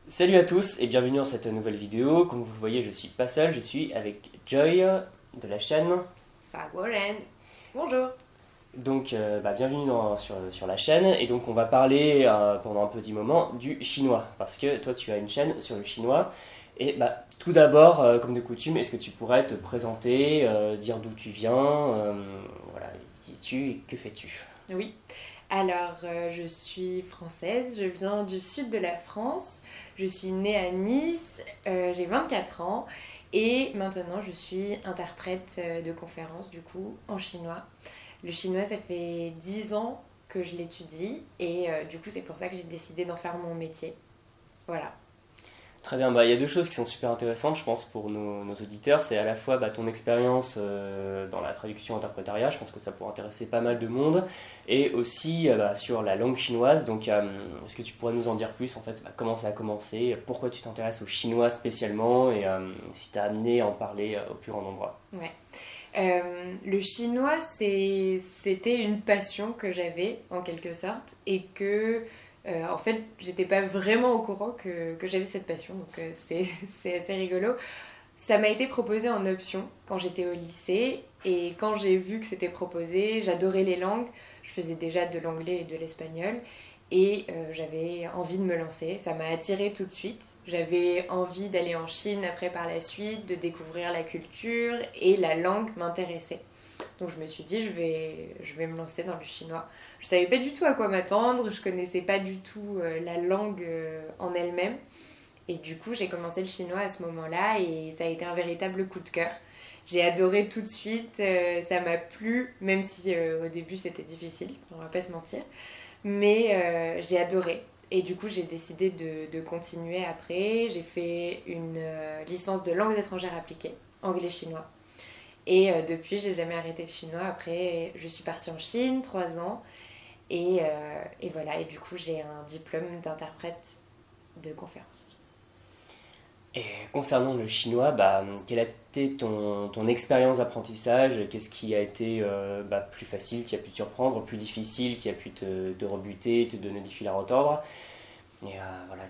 Salut à tous et bienvenue dans cette nouvelle vidéo. Comme vous le voyez, je suis pas seul, je suis avec Joy de la chaîne. Warren. Bonjour. Donc, bienvenue sur la chaîne. Et donc, on va parler pendant un petit moment du chinois. Parce que toi, tu as une chaîne sur le chinois. Et tout d'abord, comme de coutume, est-ce que tu pourrais te présenter, dire d'où tu viens, voilà, qui es-tu et que fais-tu? Oui. Alors, je suis française, je viens du sud de la France. Je suis née à Nice, j'ai 24 ans et maintenant je suis interprète de conférences du coup en chinois. Le chinois, ça fait 10 ans que je l'étudie et du coup c'est pour ça que j'ai décidé d'en faire mon métier. Voilà. Très bien, il y a deux choses qui sont super intéressantes, je pense, pour nos auditeurs. C'est à la fois ton expérience dans la traduction interprétariat, je pense que ça pourrait intéresser pas mal de monde, et aussi sur la langue chinoise. Donc, est-ce que tu pourrais nous en dire plus, en fait, comment ça a commencé, pourquoi tu t'intéresses au chinois spécialement, et si tu as amené à en parler au plus grand nombre? Ouais. Le chinois, c'était une passion que j'avais en quelque sorte et que en fait j'étais pas vraiment au courant que j'avais cette passion, donc c'est assez rigolo. Ça m'a été proposé en option quand j'étais au lycée et quand j'ai vu que c'était proposé, j'adorais les langues, je faisais déjà de l'anglais et de l'espagnol et j'avais envie de me lancer, ça m'a attirée tout de suite. J'avais envie d'aller en Chine après par la suite, de découvrir la culture et la langue m'intéressait. Donc je me suis dit je vais me lancer dans le chinois. Je savais pas du tout à quoi m'attendre, je connaissais pas du tout la langue en elle-même. Et du coup j'ai commencé le chinois à ce moment-là et ça a été un véritable coup de cœur. J'ai adoré tout de suite, ça m'a plu, même si au début c'était difficile, on va pas se mentir. Mais j'ai adoré. Et du coup, j'ai décidé de continuer après. J'ai fait une licence de langues étrangères appliquées, anglais-chinois. Et depuis, j'ai jamais arrêté le chinois. Après, je suis partie en Chine, 3 ans. Et voilà, et du coup, j'ai un diplôme d'interprète de conférence. Et concernant le chinois, quelle a été ton expérience d'apprentissage? Qu'est-ce qui a été plus facile, qui a pu te surprendre, plus difficile, qui a pu te rebuter, te donner du fil à retordre? Et voilà,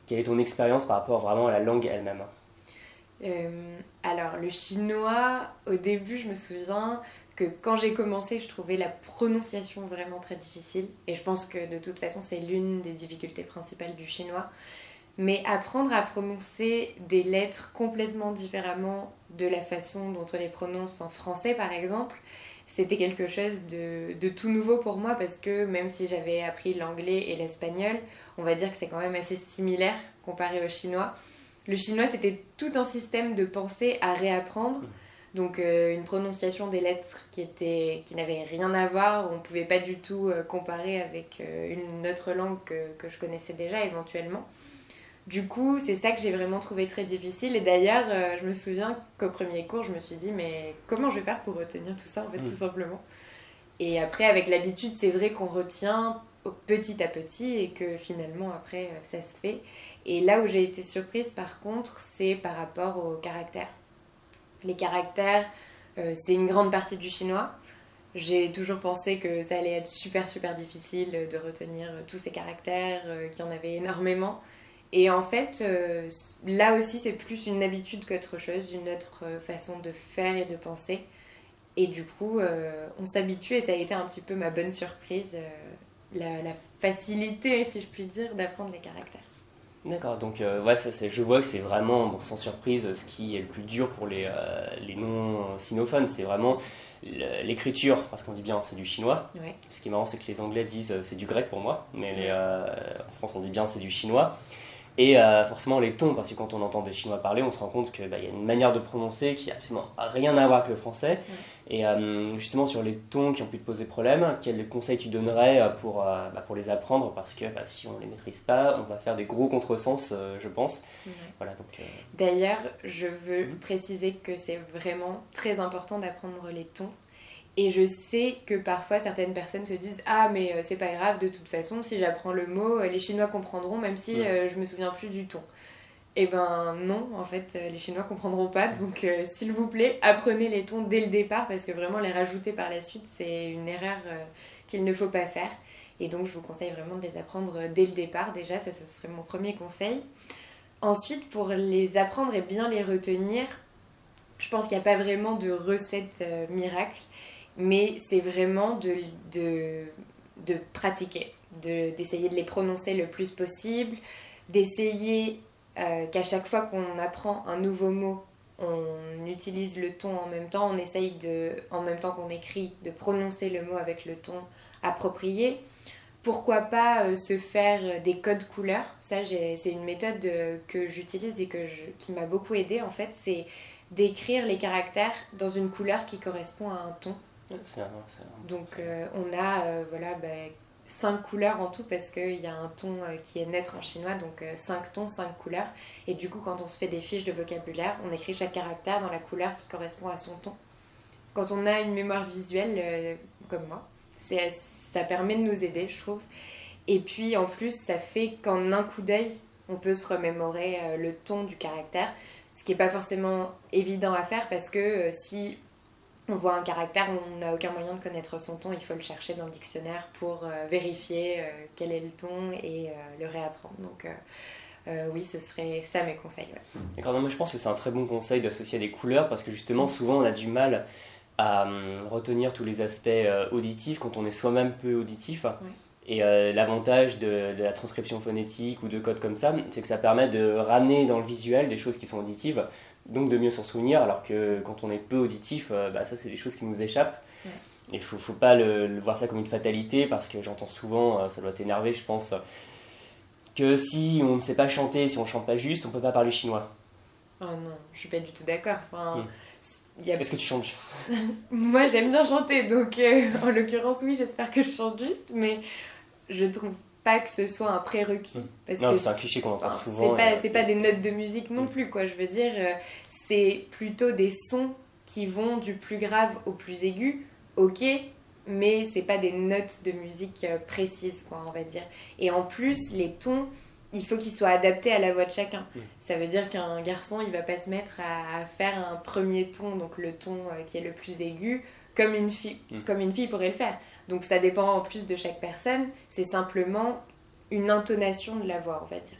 quelle est ton expérience par rapport vraiment à la langue elle-même? Alors, le chinois, au début, je me souviens que quand j'ai commencé, je trouvais la prononciation vraiment très difficile. Et je pense que de toute façon, c'est l'une des difficultés principales du chinois. Mais apprendre à prononcer des lettres complètement différemment de la façon dont on les prononce en français, par exemple, c'était quelque chose de tout nouveau pour moi parce que même si j'avais appris l'anglais et l'espagnol, on va dire que c'est quand même assez similaire comparé au chinois. Le chinois, c'était tout un système de pensée à réapprendre. Donc une prononciation des lettres qui n'avait rien à voir, on ne pouvait pas du tout comparer avec une autre langue que je connaissais déjà éventuellement. Du coup, c'est ça que j'ai vraiment trouvé très difficile. Et d'ailleurs, je me souviens qu'au premier cours, je me suis dit, mais comment je vais faire pour retenir tout ça, en fait, tout simplement. Et après, avec l'habitude, c'est vrai qu'on retient petit à petit et que finalement, après, ça se fait. Et là où j'ai été surprise, par contre, c'est par rapport aux caractères. Les caractères, c'est une grande partie du chinois. J'ai toujours pensé que ça allait être super super difficile de retenir tous ces caractères, qu'il y en avait énormément. Et en fait, là aussi, c'est plus une habitude qu'autre chose, une autre façon de faire et de penser. Et du coup, on s'habitue et ça a été un petit peu ma bonne surprise, la facilité, si je puis dire, d'apprendre les caractères. D'accord, donc ouais, je vois que c'est vraiment, bon, sans surprise, ce qui est le plus dur pour les non-sinophones, c'est vraiment l'écriture, parce qu'on dit bien c'est du chinois. Ouais. Ce qui est marrant, c'est que les Anglais disent c'est du grec pour moi, mais en France on dit bien c'est du chinois. Et forcément les tons, parce que quand on entend des Chinois parler, on se rend compte qu'il y a une manière de prononcer qui n'a absolument rien à voir avec le français. Ouais. Et justement sur les tons qui ont pu te poser problème, quels conseils tu donnerais pour les apprendre? Parce que si on ne les maîtrise pas, on va faire des gros contresens, je pense. Ouais. Voilà, donc, D'ailleurs, je veux préciser que c'est vraiment très important d'apprendre les tons. Et je sais que parfois certaines personnes se disent ah mais c'est pas grave, de toute façon si j'apprends le mot les Chinois comprendront même si je me souviens plus du ton. Eh ben non, en fait les Chinois comprendront pas, donc s'il vous plaît apprenez les tons dès le départ parce que vraiment les rajouter par la suite c'est une erreur qu'il ne faut pas faire. Et donc je vous conseille vraiment de les apprendre dès le départ déjà, ça serait mon premier conseil. Ensuite, pour les apprendre et bien les retenir, je pense qu'il n'y a pas vraiment de recette miracle, mais c'est vraiment de pratiquer, d'essayer de les prononcer le plus possible, d'essayer qu'à chaque fois qu'on apprend un nouveau mot, on utilise le ton en même temps, on essaye en même temps qu'on écrit, de prononcer le mot avec le ton approprié. Pourquoi pas se faire des codes couleurs. Ça, c'est une méthode que j'utilise et qui m'a beaucoup aidée en fait, c'est d'écrire les caractères dans une couleur qui correspond à un ton. Donc on a 5 couleurs en tout parce qu'il y a un ton qui est neutre en chinois, donc 5 tons, 5 couleurs. Et du coup, quand on se fait des fiches de vocabulaire, on écrit chaque caractère dans la couleur qui correspond à son ton. Quand on a une mémoire visuelle comme moi, ça permet de nous aider, je trouve. Et puis en plus, ça fait qu'en un coup d'œil, on peut se remémorer le ton du caractère, ce qui n'est pas forcément évident à faire parce que si on voit un caractère, on n'a aucun moyen de connaître son ton, il faut le chercher dans le dictionnaire pour vérifier quel est le ton et le réapprendre. Donc oui, ce serait ça mes conseils. Ouais. D'accord, moi je pense que c'est un très bon conseil d'associer des couleurs parce que justement souvent on a du mal à retenir tous les aspects auditifs quand on est soi-même peu auditif. Ouais. Et l'avantage de la transcription phonétique ou de codes comme ça, c'est que ça permet de ramener dans le visuel des choses qui sont auditives, donc de mieux s'en souvenir, alors que quand on est peu auditif, ça c'est des choses qui nous échappent. Ouais. Et il faut pas le voir ça comme une fatalité, parce que j'entends souvent, ça doit t'énerver je pense, que si on ne sait pas chanter, si on ne chante pas juste, on ne peut pas parler chinois. Oh non, je suis pas du tout d'accord. Enfin, Est-ce que tu chantes juste? Moi j'aime bien chanter, donc en l'occurrence oui, j'espère que je chante juste, mais je trouve pas que ce soit un prérequis. Parce non, que c'est un cliché qu'on entend souvent. C'est pas des notes de musique non plus, quoi. Je veux dire, c'est plutôt des sons qui vont du plus grave au plus aigu, ok, mais c'est pas des notes de musique précises, quoi, on va dire. Et en plus, les tons, il faut qu'ils soient adaptés à la voix de chacun. Ça veut dire qu'un garçon, il va pas se mettre à faire un premier ton, donc le ton qui est le plus aigu, comme une fille pourrait le faire. Donc ça dépend en plus de chaque personne, c'est simplement une intonation de la voix, on va dire,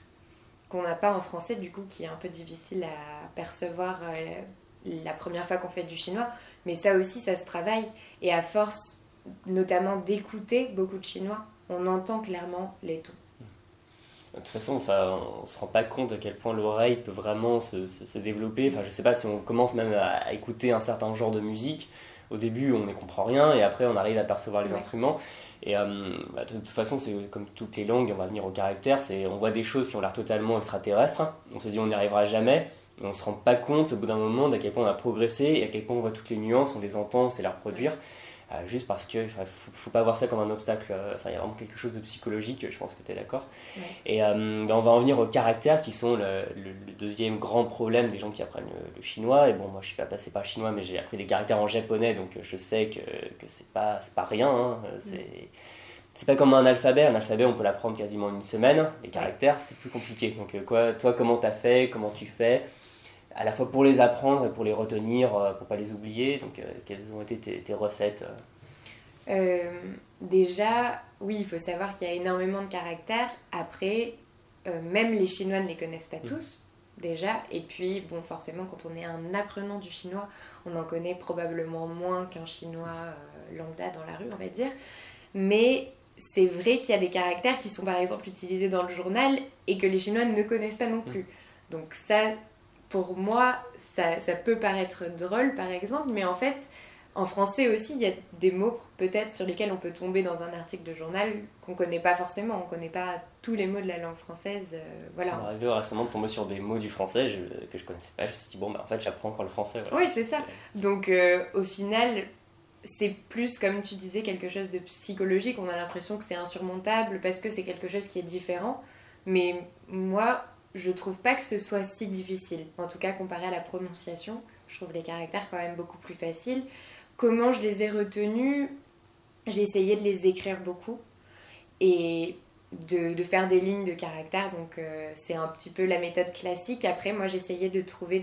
qu'on n'a pas en français, du coup, qui est un peu difficile à percevoir la première fois qu'on fait du chinois. Mais ça aussi, ça se travaille. Et à force, notamment d'écouter beaucoup de chinois, on entend clairement les tons. De toute façon, on ne se rend pas compte à quel point l'oreille peut vraiment se développer. Enfin, je ne sais pas si on commence même à écouter un certain genre de musique. Au début, on ne comprend rien et après, on arrive à percevoir les instruments. Et de toute façon, c'est comme toutes les langues, on va venir au caractère. On voit des choses qui ont l'air totalement extraterrestres. On se dit on n'y arrivera jamais. Et on ne se rend pas compte au bout d'un moment d'à quel point on a progressé et à quel point on voit toutes les nuances, on les entend, on sait les reproduire. Juste parce qu'il ne faut pas voir ça comme un obstacle. Il y a vraiment quelque chose de psychologique, je pense que tu es d'accord. Ouais. Et on va en venir aux caractères qui sont le deuxième grand problème des gens qui apprennent le chinois. Et bon, moi je ne suis pas passé par le chinois, mais j'ai appris des caractères en japonais, donc je sais que c'est pas rien. Hein. C'est pas comme un alphabet. Un alphabet, on peut l'apprendre quasiment en une semaine. Les caractères, c'est plus compliqué. Donc toi, comment tu as fait, comment tu fais à la fois pour les apprendre et pour les retenir, pour pas les oublier. Donc, quelles ont été tes recettes? Déjà, oui, il faut savoir qu'il y a énormément de caractères. Après, même les Chinois ne les connaissent pas tous, déjà. Et puis, bon, forcément, quand on est un apprenant du chinois, on en connaît probablement moins qu'un chinois lambda dans la rue, on va dire. Mais c'est vrai qu'il y a des caractères qui sont, par exemple, utilisés dans le journal et que les Chinois ne connaissent pas non plus. Donc ça... Pour moi, ça peut paraître drôle, par exemple, mais en fait, en français aussi, il y a des mots peut-être sur lesquels on peut tomber dans un article de journal qu'on ne connaît pas forcément. On ne connaît pas tous les mots de la langue française. Voilà. Ça m'est arrivé récemment de tomber sur des mots du français que je ne connaissais pas. Je me suis dit, en fait, j'apprends encore le français. Voilà. Oui, c'est ça. Donc, au final, c'est plus, comme tu disais, quelque chose de psychologique. On a l'impression que c'est insurmontable parce que c'est quelque chose qui est différent. Mais moi... je trouve pas que ce soit si difficile. En tout cas, comparé à la prononciation, je trouve les caractères quand même beaucoup plus faciles. Comment je les ai retenus? J'ai essayé de les écrire beaucoup et de faire des lignes de caractères. Donc, c'est un petit peu la méthode classique. Après, moi, j'essayais de trouver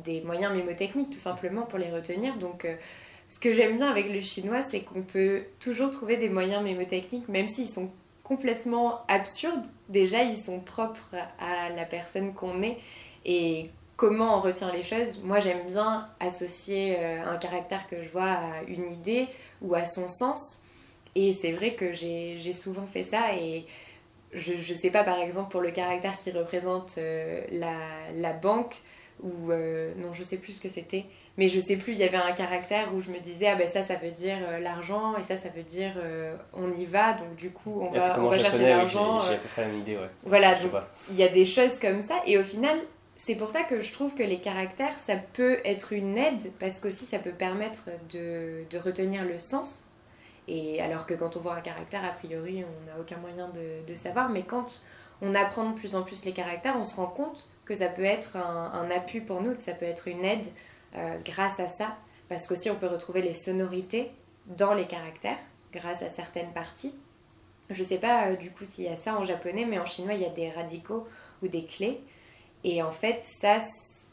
des moyens mnémotechniques, tout simplement, pour les retenir. Donc, ce que j'aime bien avec le chinois, c'est qu'on peut toujours trouver des moyens mémotechniques, même s'ils sont complètement absurdes. Déjà, ils sont propres à la personne qu'on est et comment on retient les choses. Moi, j'aime bien associer un caractère que je vois à une idée ou à son sens. Et c'est vrai que j'ai souvent fait ça. Et je sais pas, par exemple, pour le caractère qui représente la banque, ou non, je sais plus ce que c'était. Mais je sais plus, il y avait un caractère où je me disais, ah ben ça veut dire l'argent, et ça veut dire on y va, donc du coup on va chercher l'argent. J'ai à peu près la même idée, ouais. Voilà, donc il y a des choses comme ça, et au final, c'est pour ça que je trouve que les caractères, ça peut être une aide, parce qu'aussi ça peut permettre de retenir le sens. Et alors que quand on voit un caractère, a priori, on n'a aucun moyen de savoir, mais quand on apprend de plus en plus les caractères, on se rend compte que ça peut être un appui pour nous, que ça peut être une aide grâce à ça, parce qu'aussi on peut retrouver les sonorités dans les caractères grâce à certaines parties. Je sais pas du coup s'il y a ça en japonais, mais en chinois il y a des radicaux ou des clés, et en fait ça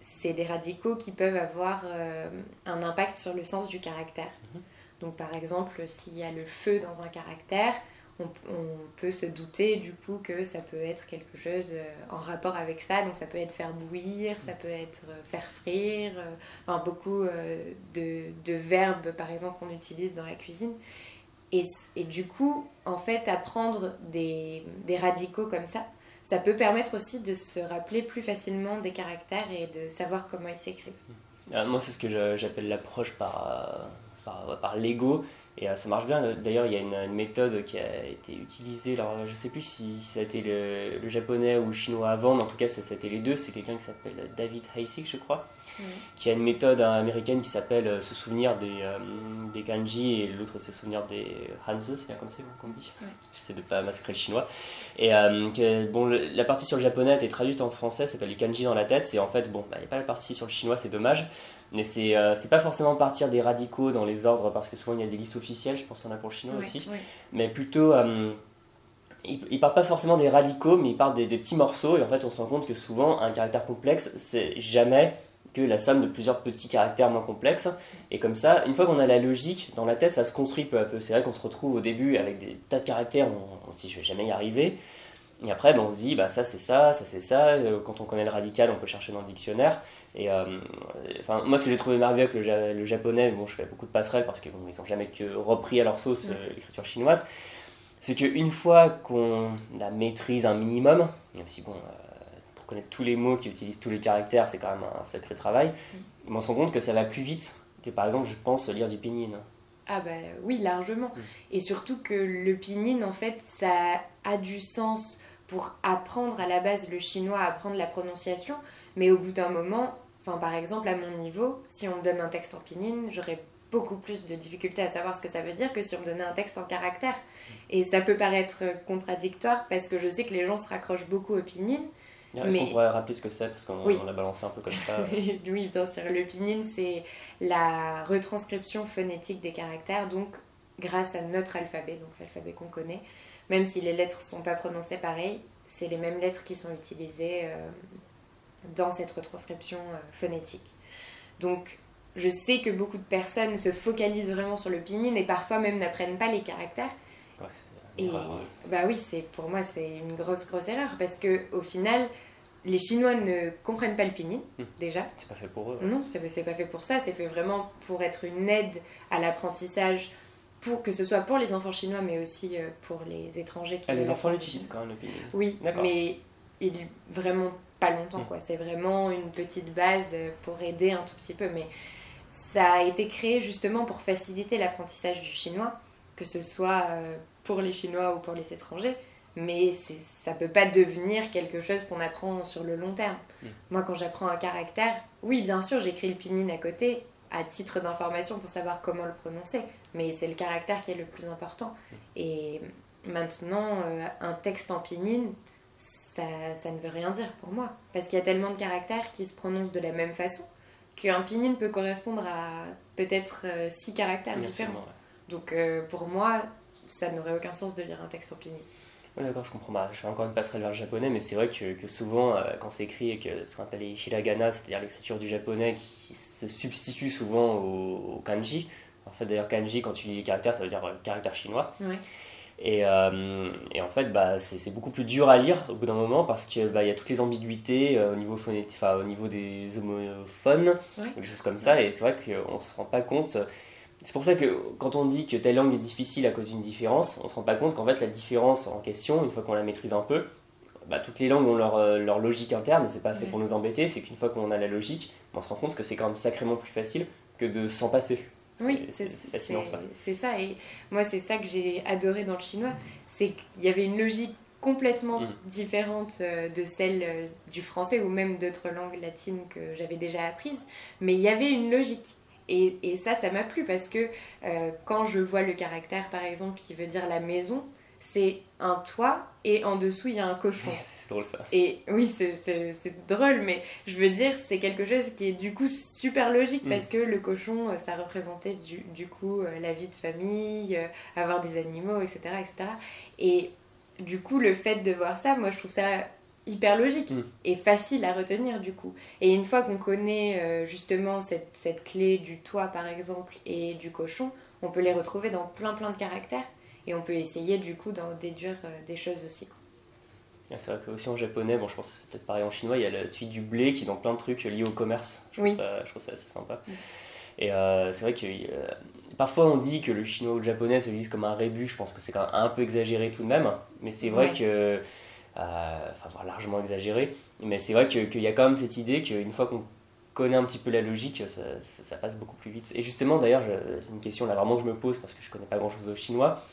c'est des radicaux qui peuvent avoir un impact sur le sens du caractère. Donc par exemple s'il y a le feu dans un caractère, on peut se douter du coup que ça peut être quelque chose en rapport avec ça. Donc ça peut être faire bouillir, ça peut être faire frire, enfin beaucoup de verbes par exemple qu'on utilise dans la cuisine. Et du coup, en fait, apprendre des radicaux comme ça peut permettre aussi de se rappeler plus facilement des caractères et de savoir comment ils s'écrivent. Moi, c'est ce que j'appelle l'approche par Lego. Et ça marche bien. D'ailleurs, il y a une méthode qui a été utilisée. Alors, je ne sais plus si ça a été le japonais ou le chinois avant, mais en tout cas, ça a été les deux. C'est quelqu'un qui s'appelle David Heisig, je crois, qui a une méthode américaine qui s'appelle se souvenir des kanji, et l'autre, c'est se souvenir des hanzi, c'est bien comme ça qu'on dit. J'essaie de ne pas massacrer le chinois. Et la partie sur le japonais a été traduite en français, ça s'appelle les kanji dans la tête. C'est en fait, il n'y a pas la partie sur le chinois, c'est dommage. Mais c'est pas forcément partir des radicaux dans les ordres, parce que souvent il y a des listes officielles, je pense qu'il y en a pour le chinois aussi. Mais plutôt, il part pas forcément des radicaux, mais il part des petits morceaux, et en fait on se rend compte que souvent un caractère complexe, c'est jamais que la somme de plusieurs petits caractères moins complexes. Et comme ça, une fois qu'on a la logique dans la tête, ça se construit peu à peu. C'est vrai qu'on se retrouve au début avec des tas de caractères, on se dit je vais jamais y arriver. Et après, on se dit, ça c'est ça, ça c'est ça. Quand on connaît le radical, on peut chercher dans le dictionnaire. Et moi, ce que j'ai trouvé merveilleux avec le japonais, je fais beaucoup de passerelles parce qu'ils n'ont jamais que repris à leur sauce l'écriture chinoise, c'est qu'une fois qu'on la maîtrise un minimum, même si pour connaître tous les mots qui utilisent tous les caractères, c'est quand même un sacré travail, on se rend compte que ça va plus vite que, par exemple, je pense, lire du pinyin. Ah oui, largement. Et surtout que le pinyin, en fait, ça a du sens pour apprendre à la base le chinois, apprendre la prononciation, mais au bout d'un moment, par exemple à mon niveau, si on me donne un texte en pinyin, j'aurais beaucoup plus de difficultés à savoir ce que ça veut dire que si on me donnait un texte en caractère. Et ça peut paraître contradictoire parce que je sais que les gens se raccrochent beaucoup au pinyin. Est-ce qu'on pourrait rappeler ce que c'est, parce qu'on l'a balancé un peu comme ça. Oui, bien sûr. Le pinyin, c'est la retranscription phonétique des caractères, donc grâce à notre alphabet, donc l'alphabet qu'on connaît. Même si les lettres ne sont pas prononcées pareil, c'est les mêmes lettres qui sont utilisées dans cette retranscription phonétique. Donc, je sais que beaucoup de personnes se focalisent vraiment sur le pinyin et parfois même n'apprennent pas les caractères. Ouais, c'est une erreur, oui, pour moi, c'est une grosse erreur parce qu'au final, les Chinois ne comprennent pas le pinyin, déjà. C'est pas fait pour eux. Non, c'est pas fait pour ça. C'est fait vraiment pour être une aide à l'apprentissage, que ce soit pour les enfants chinois, mais aussi pour les étrangers qui les enfants l'utilisent quand même, le pinyin. Oui, mais vraiment pas longtemps, quoi. C'est vraiment une petite base pour aider un tout petit peu, mais ça a été créé justement pour faciliter l'apprentissage du chinois, que ce soit pour les Chinois ou pour les étrangers, mais ça peut pas devenir quelque chose qu'on apprend sur le long terme. Moi, quand j'apprends un caractère, oui, bien sûr, j'écris le pinyin à côté, à titre d'information pour savoir comment le prononcer, mais c'est le caractère qui est le plus important. Et maintenant, un texte en pinyin, ça ne veut rien dire pour moi, parce qu'il y a tellement de caractères qui se prononcent de la même façon qu'un pinyin peut correspondre à peut-être 6 caractères différents. Ouais. Donc pour moi, ça n'aurait aucun sens de lire un texte en pinyin. Oui, d'accord, je comprends. Je fais encore une passerelle vers le japonais, mais c'est vrai que souvent, quand c'est écrit et que ce qu'on appelle les hiragana, c'est-à-dire l'écriture du japonais qui se substitue souvent au kanji, En fait, d'ailleurs, kanji, quand tu lis les caractères, ça veut dire caractère chinois. Ouais. Et en fait, c'est beaucoup plus dur à lire au bout d'un moment parce qu'il y a toutes les ambiguïtés au niveau au niveau des homophones, Ouais. des choses comme ça. Et c'est vrai qu'on ne se rend pas compte. C'est pour ça que quand on dit que telle langue est difficile à cause d'une différence, on ne se rend pas compte qu'en fait, la différence en question, une fois qu'on la maîtrise un peu, toutes les langues ont leur logique interne, et c'est pas fait pour nous embêter, c'est qu'une fois qu'on a la logique, on se rend compte que c'est quand même sacrément plus facile que de s'en passer. Oui, C'est fascinant ça. c'est ça. Et moi, c'est ça que j'ai adoré dans le chinois, c'est qu'il y avait une logique complètement différente de celle du français ou même d'autres langues latines que j'avais déjà apprises. Mais il y avait une logique. Et ça m'a plu parce que quand je vois le caractère, par exemple, qui veut dire la maison, c'est un toit et en dessous, il y a un cochon. C'est drôle ça. Et oui, c'est drôle, mais je veux dire, c'est quelque chose qui est du coup super logique parce que le cochon, ça représentait du coup la vie de famille, avoir des animaux, etc., etc. Et du coup, le fait de voir ça, moi je trouve ça hyper logique et facile à retenir du coup. Et une fois qu'on connaît justement cette clé du toit par exemple et du cochon, on peut les retrouver dans plein de caractères et on peut essayer du coup d'en déduire des choses aussi. C'est vrai que aussi en japonais, bon je pense que c'est peut-être pareil en chinois, il y a la suite du blé qui est dans plein de trucs liés au commerce. Je trouve ça assez sympa. Et c'est vrai que parfois on dit que le chinois ou le japonais se lisent comme un rébus, je pense que c'est quand même un peu exagéré tout de même, mais c'est vrai que, largement exagéré, mais c'est vrai qu'il y a quand même cette idée qu'une fois qu'on connaît un petit peu la logique, ça passe beaucoup plus vite. Et justement d'ailleurs, c'est une question là vraiment que je me pose parce que je connais pas grand chose au chinois,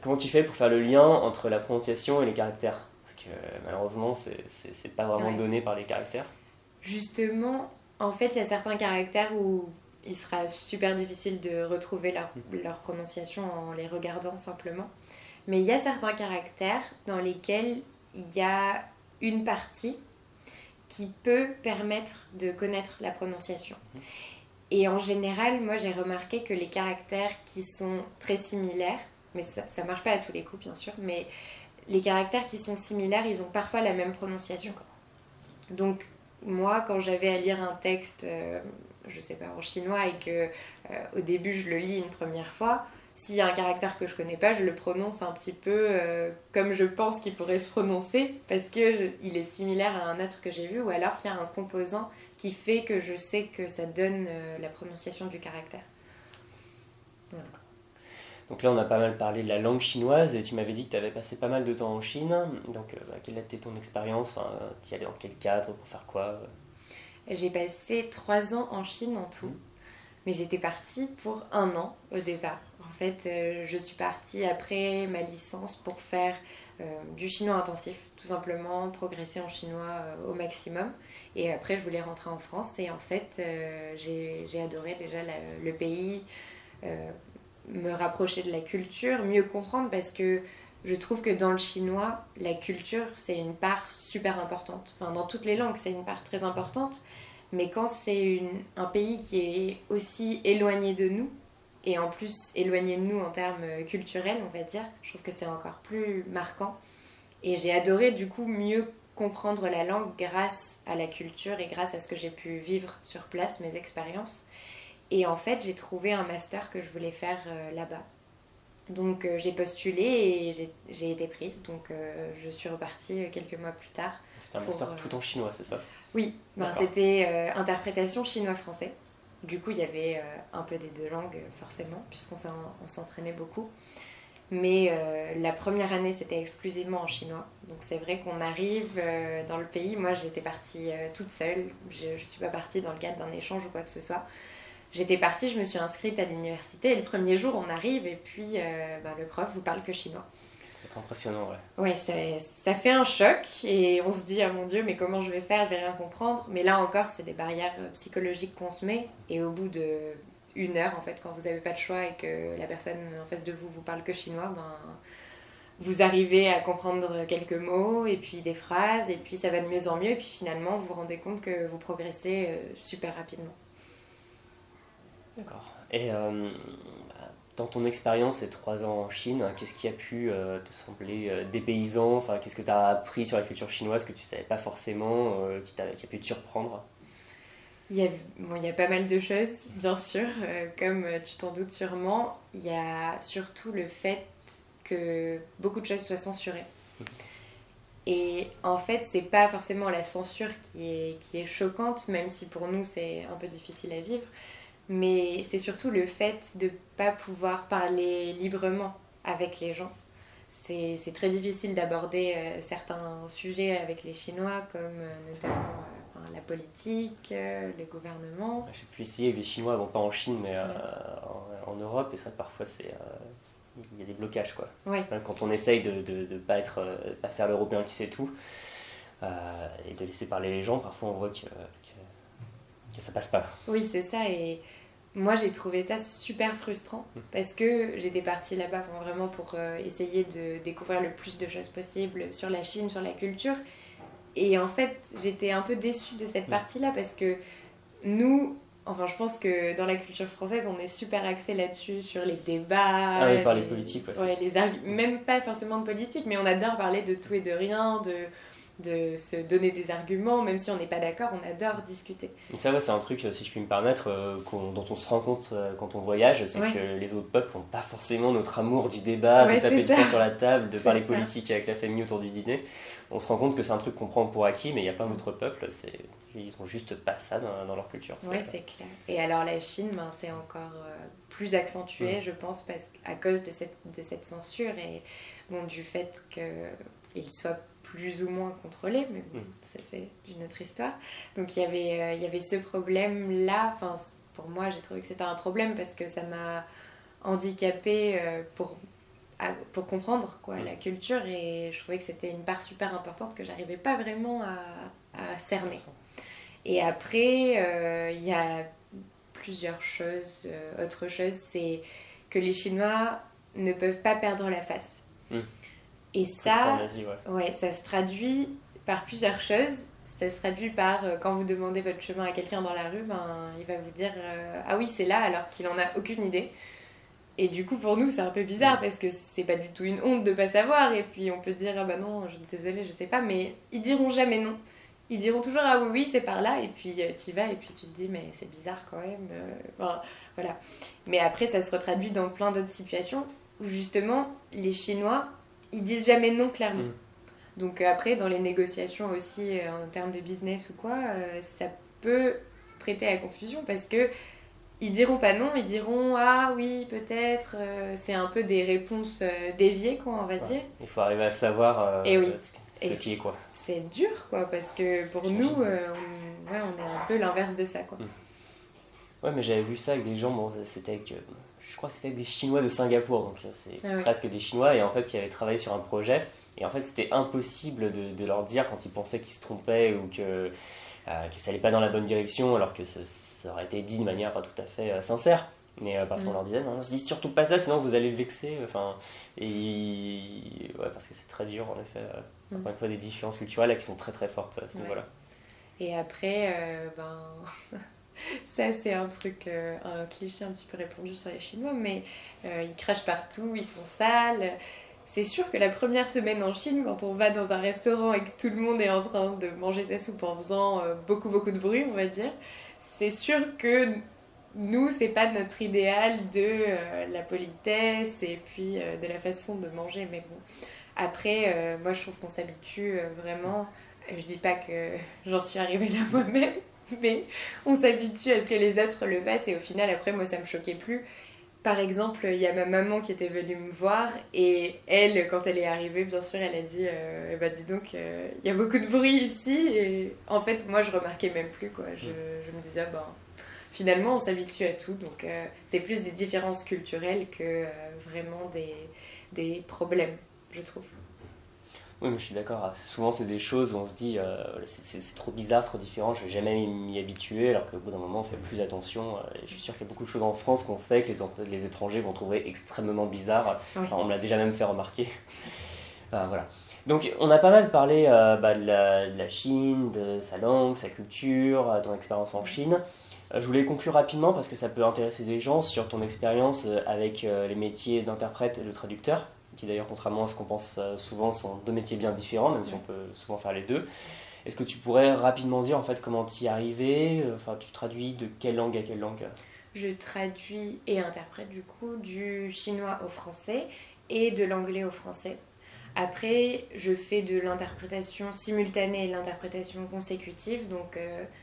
comment tu fais pour faire le lien entre la prononciation et les caractères ? Parce que malheureusement, c'est pas vraiment donné par les caractères. Justement, en fait, il y a certains caractères où il sera super difficile de retrouver leur prononciation en les regardant simplement. Mais il y a certains caractères dans lesquels il y a une partie qui peut permettre de connaître la prononciation. Et en général, moi j'ai remarqué que les caractères qui sont très similaires, mais ça marche pas à tous les coups bien sûr, mais les caractères qui sont similaires, ils ont parfois la même prononciation. Donc moi, quand j'avais à lire un texte, je sais pas, en chinois, et que au début je le lis une première fois, s'il y a un caractère que je connais pas, je le prononce un petit peu comme je pense qu'il pourrait se prononcer, parce qu'il est similaire à un autre que j'ai vu, ou alors qu'il y a un composant qui fait que je sais que ça donne la prononciation du caractère. Voilà. Donc là, on a pas mal parlé de la langue chinoise et tu m'avais dit que tu avais passé pas mal de temps en Chine. Donc, quelle a été ton expérience ? Tu y allais dans quel cadre ? Pour faire quoi ? J'ai passé 3 ans en Chine en tout, mais j'étais partie pour 1 an au départ. En fait, je suis partie après ma licence pour faire du chinois intensif, tout simplement, progresser en chinois au maximum. Et après, je voulais rentrer en France et en fait, j'ai adoré déjà le pays. Me rapprocher de la culture, mieux comprendre parce que je trouve que dans le chinois, la culture, c'est une part super importante. Enfin, dans toutes les langues, c'est une part très importante. Mais quand c'est un pays qui est aussi éloigné de nous, et en plus éloigné de nous en termes culturels, on va dire, je trouve que c'est encore plus marquant. Et j'ai adoré du coup mieux comprendre la langue grâce à la culture et grâce à ce que j'ai pu vivre sur place, mes expériences. Et en fait, j'ai trouvé un master que je voulais faire là-bas. Donc j'ai postulé et j'ai été prise. Donc je suis repartie quelques mois plus tard. C'était un master tout en chinois, c'est ça ? Oui, c'était interprétation chinois-français. Du coup, il y avait un peu des deux langues, forcément, puisqu'on s'entraînait beaucoup. Mais la première année, c'était exclusivement en chinois. Donc c'est vrai qu'on arrive dans le pays. Moi, j'étais partie toute seule. Je ne suis pas partie dans le cadre d'un échange ou quoi que ce soit. J'étais partie, je me suis inscrite à l'université et le premier jour on arrive et puis le prof vous parle que chinois. C'est impressionnant, ouais. Ouais, ça fait un choc et on se dit ah mon Dieu mais comment je vais faire, je vais rien comprendre. Mais là encore c'est des barrières psychologiques qu'on se met et au bout d'1 heure en fait quand vous n'avez pas de choix et que la personne en face de vous parle que chinois, vous arrivez à comprendre quelques mots et puis des phrases et puis ça va de mieux en mieux et puis finalement vous vous rendez compte que vous progressez super rapidement. D'accord. Et dans ton expérience, ces 3 ans en Chine, qu'est-ce qui a pu te sembler dépaysant ? Enfin, qu'est-ce que tu as appris sur la culture chinoise que tu ne savais pas forcément, qui a pu te surprendre ? Il y a pas mal de choses, bien sûr, comme tu t'en doutes sûrement. Il y a surtout le fait que beaucoup de choses soient censurées. Et en fait, c'est pas forcément la censure qui est choquante, même si pour nous c'est un peu difficile à vivre, mais c'est surtout le fait de pas pouvoir parler librement avec les gens. C'est très difficile d'aborder certains sujets avec les Chinois, comme notamment la politique, le gouvernement. J'ai pu essayer avec des Chinois, bon pas en Chine, mais en Europe, et ça parfois il y a des blocages quoi. Ouais. Même quand on essaye de pas faire l'européen qui sait tout, et de laisser parler les gens, parfois on voit que ça passe pas. Oui, c'est ça, et moi j'ai trouvé ça super frustrant parce que j'étais partie là-bas vraiment pour essayer de découvrir le plus de choses possibles sur la Chine, sur la culture, et en fait j'étais un peu déçue de cette partie-là parce que nous, enfin je pense que dans la culture française on est super axé là-dessus, sur les débats, Ah oui, parler politique, même pas forcément de politique, mais on adore parler de tout et de rien, de se donner des arguments, même si on n'est pas d'accord, on adore discuter. Et ça, c'est un truc, si je puis me permettre, dont on se rend compte quand on voyage, c'est que les autres peuples n'ont pas forcément notre amour du débat, de taper du poing sur la table, de parler politique avec la famille autour du dîner. On se rend compte que c'est un truc qu'on prend pour acquis, mais il n'y a pas d'autres peuples, ils n'ont juste pas ça dans leur culture. Oui, c'est clair. Et alors la Chine, c'est encore plus accentué, je pense, à cause de cette censure et du fait qu'il soit plus ou moins contrôlé, mais bon, ça c'est une autre histoire. Donc il y avait ce problème-là. Enfin, pour moi, j'ai trouvé que c'était un problème parce que ça m'a handicapée pour comprendre la culture, et je trouvais que c'était une part super importante que j'arrivais pas vraiment à cerner. Et après, il y a plusieurs choses. Autre chose, c'est que les Chinois ne peuvent pas perdre la face. Et ça, ça se traduit par plusieurs choses. Ça se traduit par quand vous demandez votre chemin à quelqu'un dans la rue, il va vous dire ah oui, c'est là, alors qu'il en a aucune idée. Et du coup, pour nous, c'est un peu bizarre parce que c'est pas du tout une honte de pas savoir. Et puis on peut dire ah bah non, désolée, je sais pas, mais ils diront jamais non. Ils diront toujours ah oui, c'est par là, et puis t'y vas, et puis tu te dis mais c'est bizarre quand même. Voilà. Mais après, ça se retraduit dans plein d'autres situations où justement les Chinois ils disent jamais non clairement. Donc après, dans les négociations aussi en termes de business ou quoi, ça peut prêter à confusion parce que ils diront pas non, ils diront ah oui peut-être. C'est un peu des réponses déviées quoi, on va dire. Il faut arriver à savoir ce qui est quoi. C'est dur quoi, parce que pour nous, on est un peu l'inverse de ça quoi. Ouais, mais j'avais vu ça avec des gens, c'était avec... je crois que c'était des Chinois de Singapour, donc c'est presque des Chinois, et en fait qui avaient travaillé sur un projet, et en fait c'était impossible de leur dire quand ils pensaient qu'ils se trompaient ou que ça allait pas dans la bonne direction, alors que ça aurait été dit de manière tout à fait sincère, mais parce qu'on leur disait non, ne se dit surtout pas ça, sinon vous allez le vexer, parce que c'est très dur en effet, encore une fois des différences culturelles là, qui sont très très fortes à ce niveau-là. Et après, ça c'est un truc, un cliché un petit peu répandu sur les Chinois, mais ils crachent partout, ils sont sales. C'est sûr que la première semaine en Chine, quand on va dans un restaurant et que tout le monde est en train de manger sa soupe en faisant beaucoup de bruit, on va dire, c'est sûr que nous, c'est pas notre idéal de la politesse et puis de la façon de manger, mais bon. Après, moi je trouve qu'on s'habitue vraiment. Je dis pas que j'en suis arrivée là moi-même, mais on s'habitue à ce que les autres le fassent, et au final, après, moi ça me choquait plus. Par exemple, il y a ma maman qui était venue me voir, et elle, quand elle est arrivée, bien sûr, elle a dit dis donc, il y a beaucoup de bruit ici, et en fait, moi je remarquais même plus quoi. Je me disais finalement on s'habitue à tout, donc c'est plus des différences culturelles que vraiment des problèmes, je trouve. Oui, mais je suis d'accord. Souvent, c'est des choses où on se dit c'est trop bizarre, trop différent, je vais jamais m'y habituer, alors qu'au bout d'un moment, on fait plus attention. Et je suis sûr qu'il y a beaucoup de choses en France qu'on fait que les étrangers vont trouver extrêmement bizarres. Oui. On me l'a déjà même fait remarquer. Voilà. Donc, on a pas mal parlé de la Chine, de sa langue, sa culture, ton expérience en Chine. Je voulais conclure rapidement parce que ça peut intéresser des gens sur ton expérience avec les métiers d'interprète et de traducteur, qui d'ailleurs, contrairement à ce qu'on pense souvent, sont deux métiers bien différents, même si on peut souvent faire les deux. Est-ce que tu pourrais rapidement dire en fait comment t'y arriver? Enfin, tu traduis de quelle langue à quelle langue? Je traduis et interprète du coup du chinois au français et de l'anglais au français. Après, je fais de l'interprétation simultanée et de l'interprétation consécutive. Donc,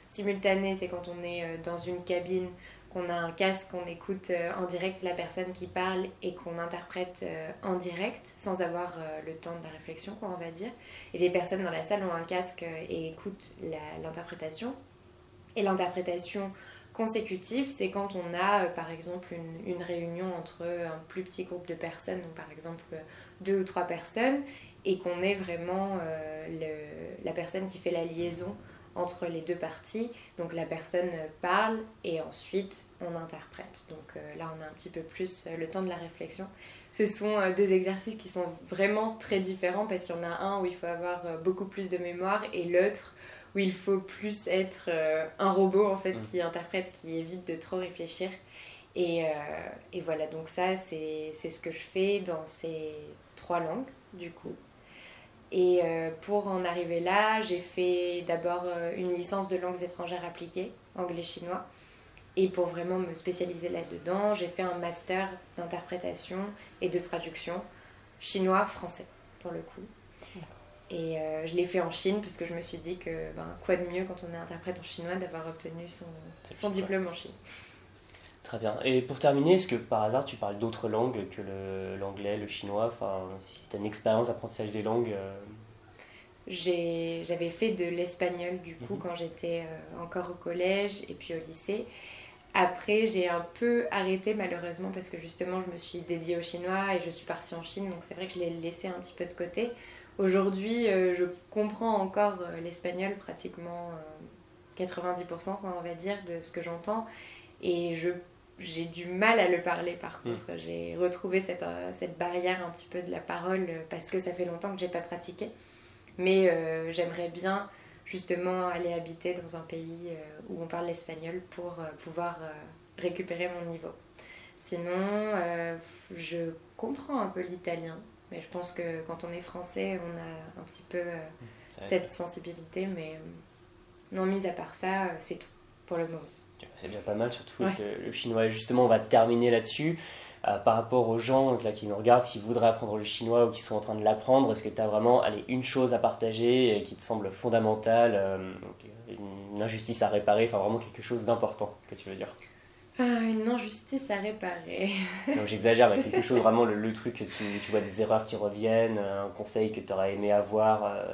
simultanée, c'est quand on est dans une cabine, qu'on a un casque, qu'on écoute en direct la personne qui parle et qu'on interprète en direct sans avoir le temps de la réflexion, quoi, on va dire. Et les personnes dans la salle ont un casque et écoutent l'interprétation. Et l'interprétation consécutive, c'est quand on a par exemple une réunion entre un plus petit groupe de personnes, donc par exemple 2 ou 3 personnes, et qu'on est vraiment la personne qui fait la liaison entre les deux parties. Donc la personne parle et ensuite on interprète. Donc là on a un petit peu plus le temps de la réflexion. Ce sont 2 exercices qui sont vraiment très différents parce qu'il y en a un où il faut avoir beaucoup plus de mémoire et l'autre où il faut plus être un robot en fait qui interprète, qui évite de trop réfléchir. Et voilà, donc ça c'est ce que je fais dans ces 3 langues du coup. Et pour en arriver là, j'ai fait d'abord une licence de langues étrangères appliquées, anglais-chinois. Et pour vraiment me spécialiser là-dedans, j'ai fait un master d'interprétation et de traduction chinois-français pour le coup. Et je l'ai fait en Chine parce que je me suis dit que quoi de mieux quand on est interprète en chinois d'avoir obtenu son diplôme en Chine. Très bien. Et pour terminer, est-ce que par hasard tu parles d'autres langues que l'anglais, le chinois? Enfin, si tu as une expérience d'apprentissage des langues. J'avais fait de l'espagnol du coup quand j'étais encore au collège et puis au lycée. Après, j'ai un peu arrêté malheureusement parce que justement je me suis dédiée au chinois et je suis partie en Chine, donc c'est vrai que je l'ai laissé un petit peu de côté. Aujourd'hui, je comprends encore l'espagnol pratiquement 90%, quoi, on va dire, de ce que j'entends. Et j'ai du mal à le parler par contre. J'ai retrouvé cette barrière un petit peu de la parole parce que ça fait longtemps que j'ai pas pratiqué. Mais j'aimerais bien justement aller habiter dans un pays où on parle l'espagnol pour pouvoir récupérer mon niveau. Sinon, je comprends un peu l'italien, mais je pense que quand on est français, on a un petit peu cette sensibilité. Mais non, mis à part ça, c'est tout pour le moment. C'est déjà pas mal, surtout avec le chinois. Et justement, on va terminer là-dessus. Par rapport aux gens là, qui nous regardent, qui voudraient apprendre le chinois ou qui sont en train de l'apprendre, est-ce que tu as vraiment une chose à partager qui te semble fondamentale, une injustice à réparer, enfin vraiment quelque chose d'important que tu veux dire? Une injustice à réparer. Donc j'exagère, mais quelque chose vraiment, le truc que tu vois des erreurs qui reviennent, un conseil que tu aurais aimé avoir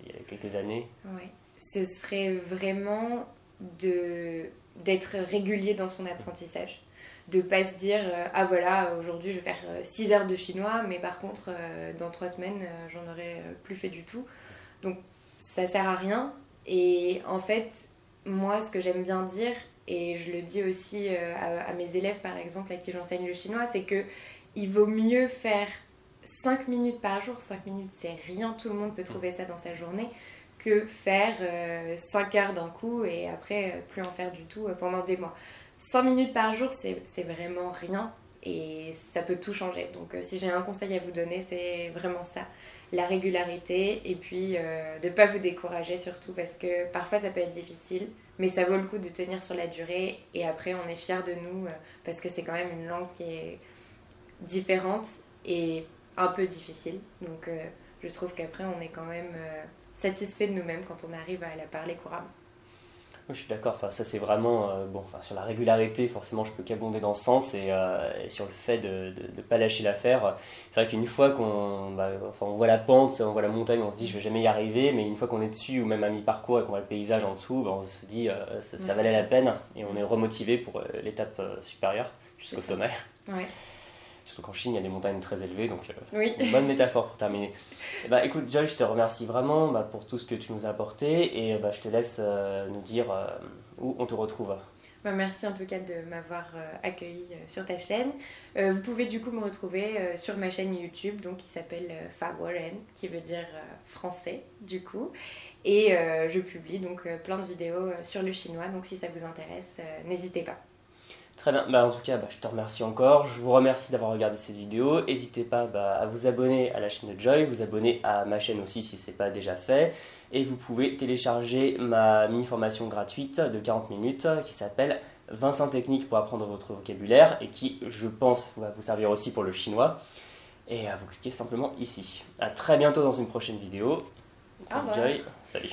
il y a quelques années. Ouais. Ce serait vraiment d'être régulier dans son apprentissage. De pas se dire ah voilà, aujourd'hui je vais faire 6 heures de chinois, mais par contre dans 3 semaines j'en aurais plus fait du tout. Donc ça sert à rien. Et en fait, moi ce que j'aime bien dire, et je le dis aussi à mes élèves par exemple à qui j'enseigne le chinois, c'est que il vaut mieux faire 5 minutes par jour. 5 minutes c'est rien, tout le monde peut trouver ça dans sa journée, que faire 5 heures d'un coup et après plus en faire du tout pendant des mois. 5 minutes par jour, c'est vraiment rien et ça peut tout changer. Donc si j'ai un conseil à vous donner, c'est vraiment ça. La régularité et puis de ne pas vous décourager surtout parce que parfois ça peut être difficile, mais ça vaut le coup de tenir sur la durée et après on est fiers de nous parce que c'est quand même une langue qui est différente et un peu difficile. Donc je trouve qu'après on est quand même satisfait de nous-mêmes quand on arrive à la parler couramment. Je suis d'accord, enfin, ça c'est vraiment, sur la régularité, forcément je peux qu'abonder dans ce sens et sur le fait de ne pas lâcher l'affaire. C'est vrai qu'une fois qu'on on voit la pente, on voit la montagne, on se dit je vais jamais y arriver, mais une fois qu'on est dessus ou même à mi-parcours et qu'on voit le paysage en dessous, on se dit ça valait la peine et on est remotivé pour l'étape supérieure jusqu'au sommet. Ouais. Surtout qu'en Chine, il y a des montagnes très élevées, donc oui. C'est une bonne métaphore pour terminer. Écoute, Joy, je te remercie vraiment pour tout ce que tu nous as apporté et je te laisse nous dire où on te retrouve. Merci en tout cas de m'avoir accueilli sur ta chaîne. Vous pouvez du coup me retrouver sur ma chaîne YouTube donc, qui s'appelle Faguoren, qui veut dire français du coup. Et je publie donc plein de vidéos sur le chinois, donc si ça vous intéresse, n'hésitez pas. Très bien, en tout cas je te remercie encore, je vous remercie d'avoir regardé cette vidéo, n'hésitez pas à vous abonner à la chaîne de Joy, vous abonner à ma chaîne aussi si ce n'est pas déjà fait, et vous pouvez télécharger ma mini-formation gratuite de 40 minutes qui s'appelle 25 techniques pour apprendre votre vocabulaire et qui, je pense, va vous servir aussi pour le chinois. Et vous cliquez simplement ici. A très bientôt dans une prochaine vidéo. Salut Joy, salut.